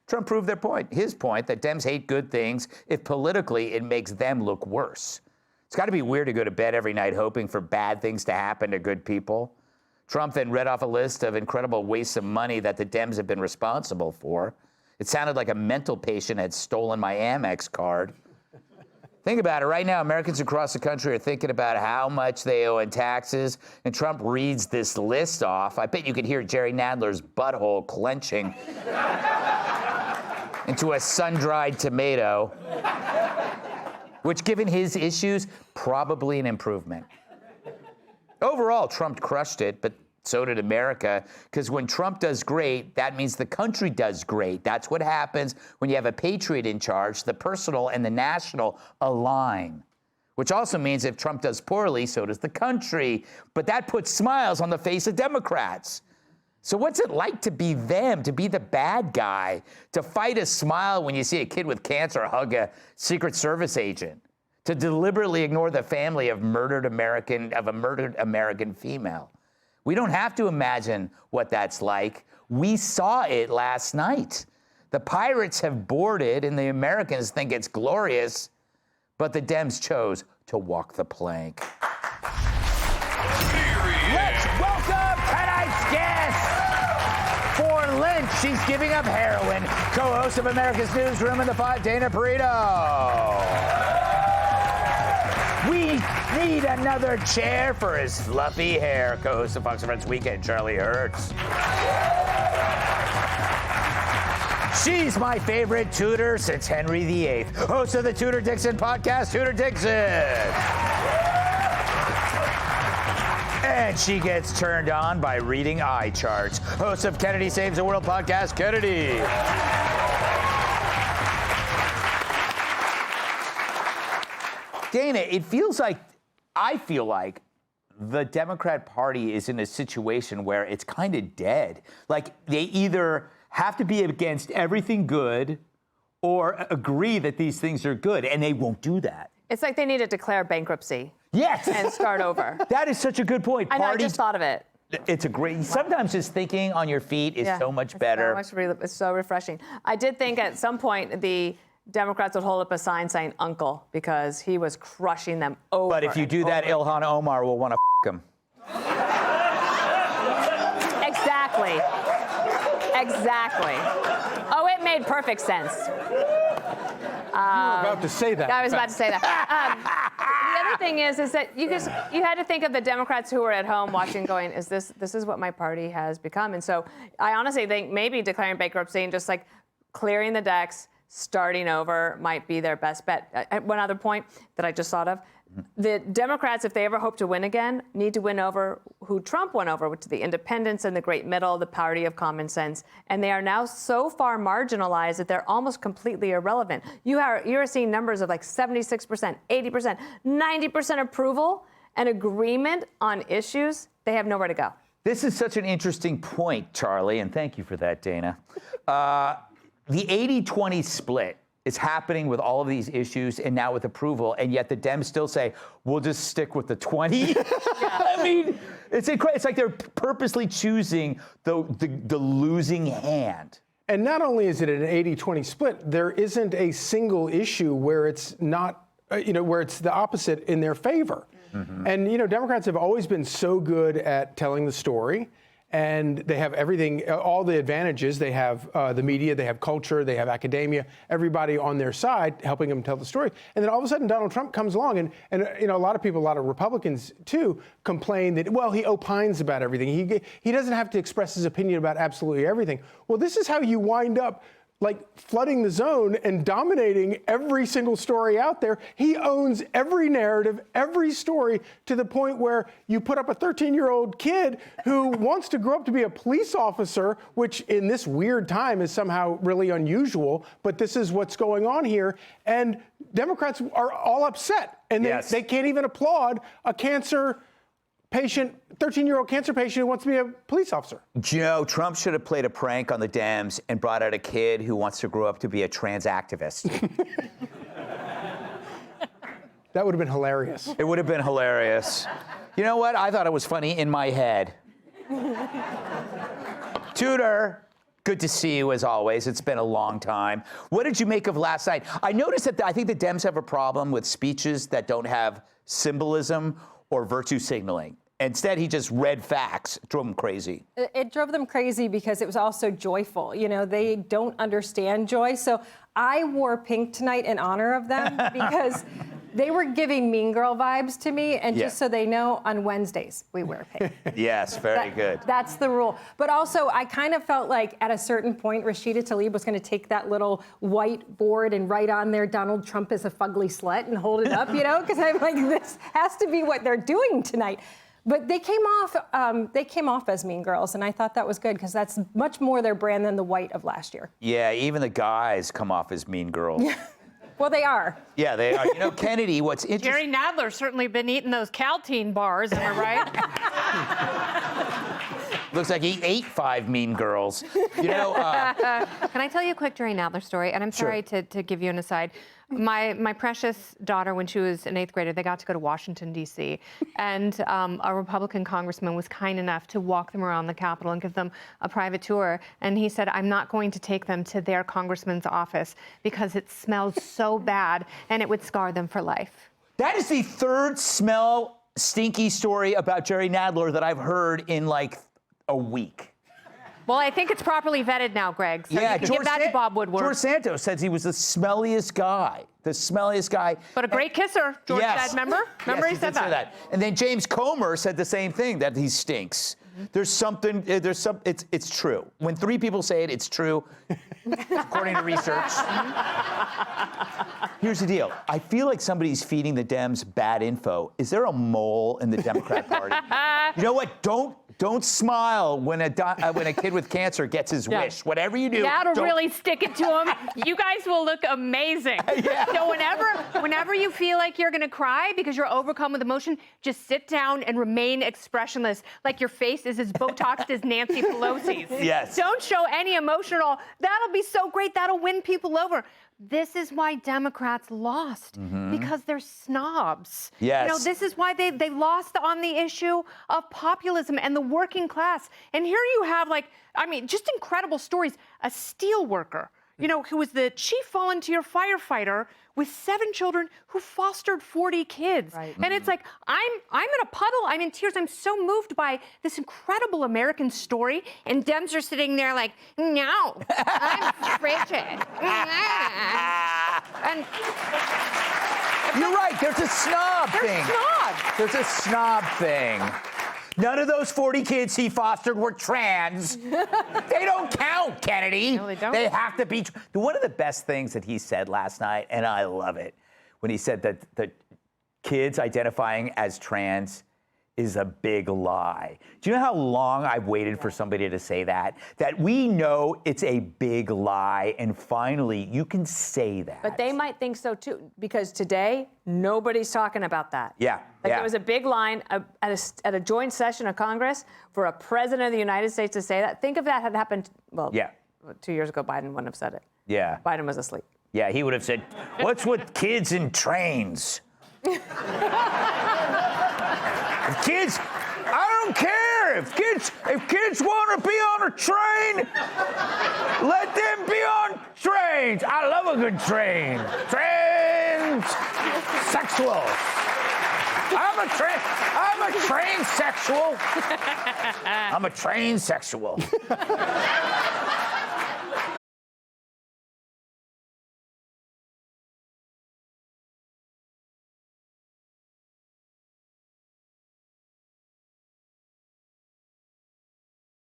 Trump proved his point that Dems hate good things if politically it makes them look worse. It's got to be weird to go to bed every night hoping for bad things to happen to good people. Trump then read off a list of incredible wastes of money that the Dems have been responsible for. It sounded like a mental patient had stolen my Amex card. Think about it. Right now, Americans across the country are thinking about how much they owe in taxes, and Trump reads this list off. I bet you could hear Jerry Nadler's butthole clenching into a sun-dried tomato, which, given his issues, probably an improvement. Overall, Trump crushed it, but so did America, because when Trump does great, that means the country does great. That's what happens when you have a patriot in charge. The personal and the national align, which also means if Trump does poorly, so does the country. But that puts smiles on the face of Democrats. So what's it like to be them, to be the bad guy, to fight a smile when you see a kid with cancer hug a Secret Service agent, to deliberately ignore the family of a murdered American female? We don't have to imagine what that's like. We saw it last night. The pirates have boarded, and the Americans think it's glorious, but the Dems chose to walk the plank. Let's welcome tonight's guest. For Lynch, she's giving up heroin. Co-host of America's Newsroom in the 5, Dana Perino. We need another chair for his fluffy hair. Co-host of Fox and Friends Weekend, Charlie Hertz. She's my favorite Tudor since Henry VIII. Host of the Tudor Dixon podcast, Tudor Dixon. And she gets turned on by reading eye charts. Host of Kennedy Saves the World podcast, Kennedy. Dana, I feel like the Democrat Party is in a situation where it's kind of dead. Like, they either have to be against everything good or agree that these things are good, and they won't do that. It's like they need to declare bankruptcy. Yes. And start over. That is such a good point. I know, I just thought of it. It's a great, sometimes just thinking on your feet is so much better. It's so refreshing. I did think at some point the Democrats would hold up a sign saying "Uncle" because he was crushing them over. But if you do that, Ilhan Omar will want to him. Exactly. Oh, it made perfect sense. You were about to say that. I was about to say that. The other thing is that you had to think of the Democrats who were at home watching, going, "Is this is what my party has become?" And so I honestly think maybe declaring bankruptcy and just like clearing the decks, starting over might be their best bet. One other point that I just thought of. The Democrats, if they ever hope to win again, need to win over who Trump won over, which is the independents and the great middle, the party of common sense. And they are now so far marginalized that they're almost completely irrelevant. You're seeing numbers of like 76%, 80%, 90% approval and agreement on issues. They have nowhere to go. This is such an interesting point, Charlie, and thank you for that, Dana. The 80-20 split is happening with all of these issues and now with approval, and yet the Dems still say, we'll just stick with the 20. Yeah. I mean, it's like they're purposely choosing the losing hand. And not only is it an 80-20 split, there isn't a single issue where it's not, where it's the opposite in their favor. Mm-hmm. And, Democrats have always been so good at telling the story. And they have everything, all the advantages. They have the media, they have culture, they have academia, everybody on their side helping them tell the story. And then all of a sudden, Donald Trump comes along, and a lot of people, a lot of Republicans too, complain that, well, he opines about everything. He doesn't have to express his opinion about absolutely everything. Well, this is how you wind up like flooding the zone and dominating every single story out there. He owns every narrative, every story, to the point where you put up a 13-year-old kid who wants to grow up to be a police officer, which in this weird time is somehow really unusual, but this is what's going on here. And Democrats are all upset, and they can't even applaud a cancer patient, 13-year-old cancer patient who wants to be a police officer. Joe, Trump should have played a prank on the Dems and brought out a kid who wants to grow up to be a trans activist. That would have been hilarious. It would have been hilarious. You know what? I thought it was funny in my head. Tudor, Good to see you as always. It's been a long time. What did you make of last night? I noticed that I think the Dems have a problem with speeches that don't have symbolism or virtue signaling. Instead, he just read facts. It drove him crazy. It drove them crazy because it was also joyful. You know, they don't understand joy. So I wore pink tonight in honor of them because they were giving Mean Girl vibes to me. And just so they know, on Wednesdays, we wear pink. Yes, very good. That's the rule. But also, I kind of felt like at a certain point, Rashida Tlaib was going to take that little white board and write on there, Donald Trump is a fugly slut, and hold it up, you know? Because I'm like, this has to be what they're doing tonight. But they came off as Mean Girls, and I thought that was good because that's much more their brand than the white of last year. Yeah, even the guys come off as Mean Girls. Well, they are. Yeah, they are. You know, Kennedy, what's interesting... Jerry Nadler's certainly been eating those Caltine bars, am I right? Looks like he ate 5 Mean Girls. You know... Can I tell you a quick Jerry Nadler story? And I'm sorry to give you an aside. My precious daughter, when she was an 8th grader, they got to go to Washington, D.C. And a Republican congressman was kind enough to walk them around the Capitol and give them a private tour. And he said, I'm not going to take them to their congressman's office because it smells so bad and it would scar them for life. That is the 3rd smell stinky story about Jerry Nadler that I've heard in like a week. Well, I think it's properly vetted now, Greg. So you can give that to Bob Woodward. George Santos says he was the smelliest guy. The smelliest guy. But a great kisser, George said, remember? Remember he said did say that. And then James Comer said the same thing, that he stinks. It's true. When 3 people say it, it's true, according to research. Here's the deal. I feel like somebody's feeding the Dems bad info. Is there a mole in the Democrat Party? You know what? Don't smile when a kid with cancer gets his wish. Whatever you do, that'll really stick it to him. You guys will look amazing. So whenever you feel like you're gonna cry because you're overcome with emotion, just sit down and remain expressionless, like your face is as Botoxed as Nancy Pelosi's. Yes. Don't show any emotion at all. That'll be so great. That'll win people over. This is why Democrats lost, because they're snobs. Yes. You know, this is why they lost on the issue of populism and the working class. And here you have, just incredible stories. A steel worker, you know, who was the chief volunteer firefighter with 7 children who fostered 40 kids. Right. And it's like, I'm in a puddle, I'm in tears, I'm so moved by this incredible American story, and Dems are sitting there like, no, I'm frigid. And you're right, there's a snob thing. There's a snob thing. None of those 40 kids he fostered were trans. They don't count, Kennedy. No, they don't. They have to be. One of the best things that he said last night, and I love it, when he said that the kids identifying as trans is a big lie. Do you know how long I've waited for somebody to say that? That we know it's a big lie, and finally you can say that. But they might think so too, because today nobody's talking about that. Yeah. There was a big line at a joint session of Congress for a president of the United States to say that. Think if that had happened, 2 years ago, Biden wouldn't have said it. Yeah. Biden was asleep. Yeah, he would have said, what's with kids and trains? Kids, I don't care. If kids want to be on a train, let them be on trains. I love a good train. Transsexual. I'm a transsexual. I'm a transsexual.